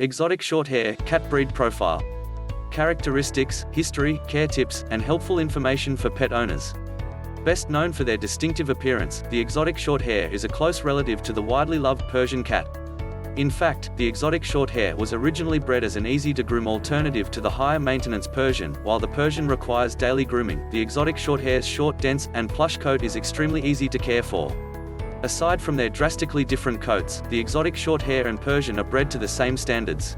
Exotic Shorthair cat breed profile. Characteristics, history, care tips, and helpful information for pet owners. Best known for their distinctive appearance, the Exotic Shorthair is a close relative to the widely loved Persian cat. In fact, the Exotic Shorthair was originally bred as an easy-to-groom alternative to the higher-maintenance Persian. While the Persian requires daily grooming, the Exotic Shorthair's short, dense, and plush coat is extremely easy to care for. Aside from their drastically different coats, the Exotic Shorthair and Persian are bred to the same standards.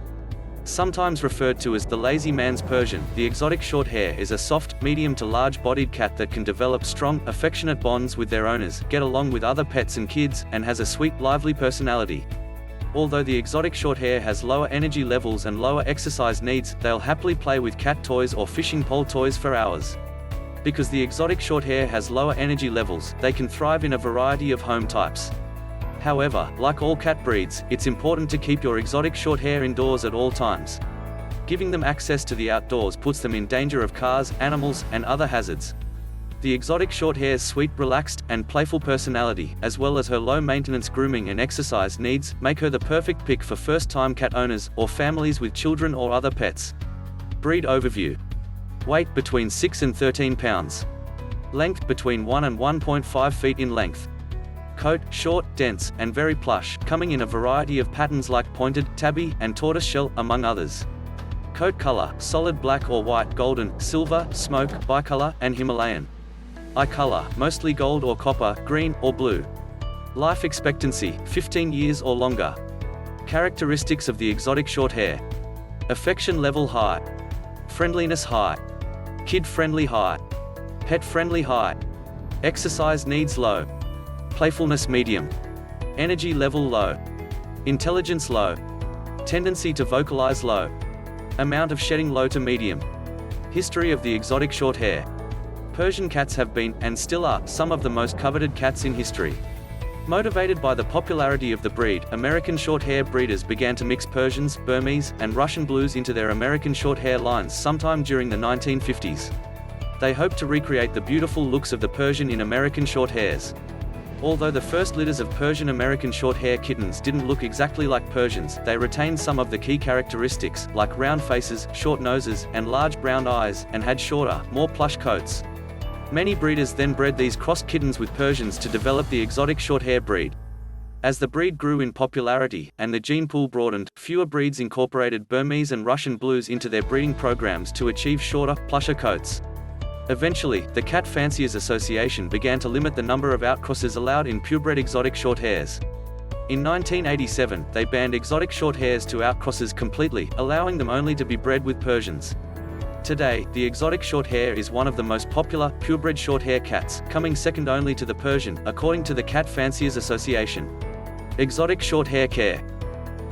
Sometimes referred to as the lazy man's Persian, the Exotic Shorthair is a soft, medium to large-bodied cat that can develop strong, affectionate bonds with their owners, get along with other pets and kids, and has a sweet, lively personality. Although the Exotic Shorthair has lower energy levels and lower exercise needs, they'll happily play with cat toys or fishing pole toys for hours. Because the Exotic Shorthair has lower energy levels, they can thrive in a variety of home types. However, like all cat breeds, it's important to keep your Exotic Shorthair indoors at all times. Giving them access to the outdoors puts them in danger of cars, animals, and other hazards. The Exotic Shorthair's sweet, relaxed, and playful personality, as well as her low-maintenance grooming and exercise needs, make her the perfect pick for first-time cat owners, or families with children or other pets. Breed overview. Weight between 6 and 13 pounds. Length between 1 and 1.5 feet in length. Coat, short, dense, and very plush, coming in a variety of patterns like pointed, tabby, and tortoiseshell, among others. Coat color, solid black or white, golden, silver, smoke, bicolor, and Himalayan. Eye color, mostly gold or copper, green, or blue. Life expectancy, 15 years or longer. Characteristics of the Exotic Shorthair. Affection level high. Friendliness high. Kid-friendly high. Pet-friendly high. Exercise needs low. Playfulness medium. Energy level low. Intelligence low. Tendency to vocalize low. Amount of shedding low to medium. History of the Exotic Shorthair. Persian cats have been, and still are, some of the most coveted cats in history. Motivated by the popularity of the breed, American Shorthair breeders began to mix Persians, Burmese, and Russian Blues into their American Shorthair lines sometime during the 1950s. They hoped to recreate the beautiful looks of the Persian in American Shorthairs. Although the first litters of Persian American Shorthair kittens didn't look exactly like Persians, they retained some of the key characteristics, like round faces, short noses, and large brown eyes, and had shorter, more plush coats. Many breeders then bred these crossed kittens with Persians to develop the Exotic Shorthair breed. As the breed grew in popularity, and the gene pool broadened, fewer breeds incorporated Burmese and Russian Blues into their breeding programs to achieve shorter, plusher coats. Eventually, the Cat Fanciers Association began to limit the number of outcrosses allowed in purebred Exotic Shorthairs. In 1987, they banned Exotic Shorthairs to outcrosses completely, allowing them only to be bred with Persians. Today, the Exotic Shorthair is one of the most popular, purebred Shorthair cats, coming second only to the Persian, according to the Cat Fanciers Association. Exotic Shorthair care.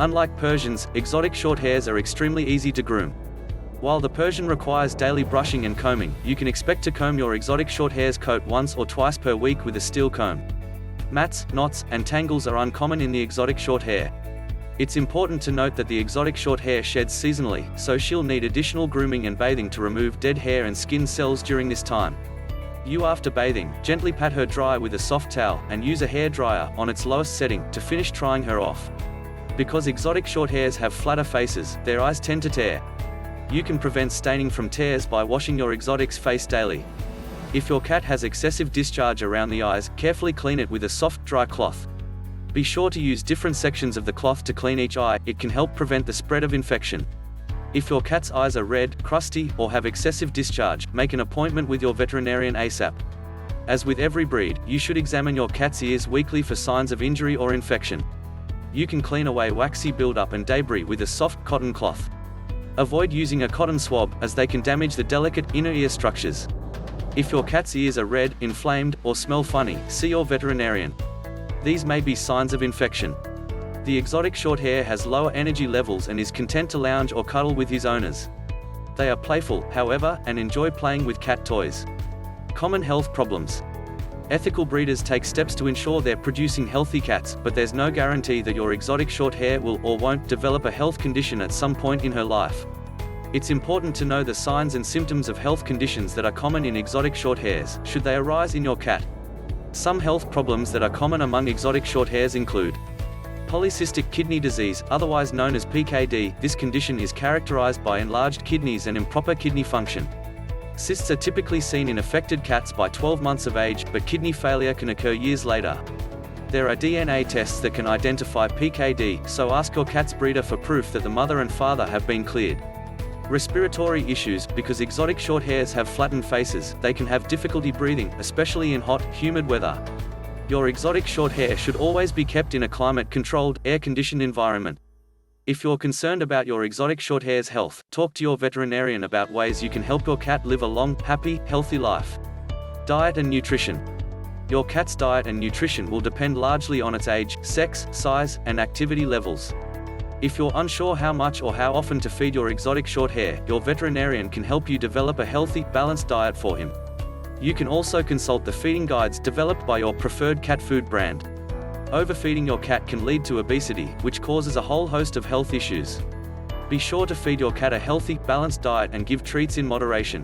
Unlike Persians, Exotic Shorthairs are extremely easy to groom. While the Persian requires daily brushing and combing, you can expect to comb your Exotic Shorthair's coat once or twice per week with a steel comb. Mats, knots, and tangles are uncommon in the Exotic Shorthair. It's important to note that the Exotic Shorthair sheds seasonally, so she'll need additional grooming and bathing to remove dead hair and skin cells during this time. After bathing, gently pat her dry with a soft towel, and use a hair dryer, on its lowest setting, to finish drying her off. Because Exotic Shorthairs have flatter faces, their eyes tend to tear. You can prevent staining from tears by washing your Exotic's face daily. If your cat has excessive discharge around the eyes, carefully clean it with a soft, dry cloth. Be sure to use different sections of the cloth to clean each eye, it can help prevent the spread of infection. If your cat's eyes are red, crusty, or have excessive discharge, make an appointment with your veterinarian ASAP. As with every breed, you should examine your cat's ears weekly for signs of injury or infection. You can clean away waxy buildup and debris with a soft cotton cloth. Avoid using a cotton swab, as they can damage the delicate inner ear structures. If your cat's ears are red, inflamed, or smell funny, see your veterinarian. These may be signs of infection. The Exotic Shorthair has lower energy levels and is content to lounge or cuddle with his owners. They are playful, however, and enjoy playing with cat toys. Common health problems. Ethical breeders take steps to ensure they're producing healthy cats, but there's no guarantee that your Exotic Shorthair will or won't develop a health condition at some point in her life. It's important to know the signs and symptoms of health conditions that are common in Exotic Shorthairs, should they arise in your cat. Some health problems that are common among Exotic Shorthairs include Polycystic kidney disease, otherwise known as PKD, this condition is characterized by enlarged kidneys and improper kidney function. Cysts are typically seen in affected cats by 12 months of age, but kidney failure can occur years later. There are DNA tests that can identify PKD, so ask your cat's breeder for proof that the mother and father have been cleared. Respiratory issues, because exotic shorthairs have flattened faces, they can have difficulty breathing, especially in hot, humid weather. Your exotic shorthair should always be kept in a climate-controlled, air-conditioned environment. If you're concerned about your exotic shorthair's health, talk to your veterinarian about ways you can help your cat live a long, happy, healthy life. Diet and nutrition. Your cat's diet and nutrition will depend largely on its age, sex, size, and activity levels. If you're unsure how much or how often to feed your exotic shorthair, your veterinarian can help you develop a healthy, balanced diet for him. You can also consult the feeding guides developed by your preferred cat food brand. Overfeeding your cat can lead to obesity, which causes a whole host of health issues. Be sure to feed your cat a healthy, balanced diet and give treats in moderation.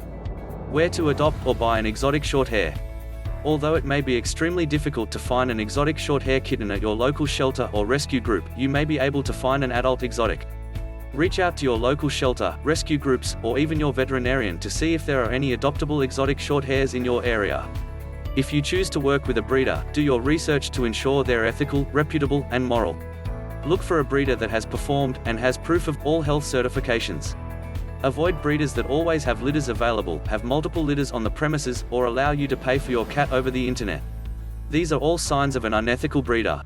Where to adopt or buy an exotic shorthair. Although it may be extremely difficult to find an exotic shorthair kitten at your local shelter or rescue group, you may be able to find an adult exotic. Reach out to your local shelter, rescue groups, or even your veterinarian to see if there are any adoptable exotic shorthairs in your area. If you choose to work with a breeder, do your research to ensure they're ethical, reputable, and moral. Look for a breeder that has performed and has proof of all health certifications. Avoid breeders that always have litters available, have multiple litters on the premises, or allow you to pay for your cat over the internet. These are all signs of an unethical breeder.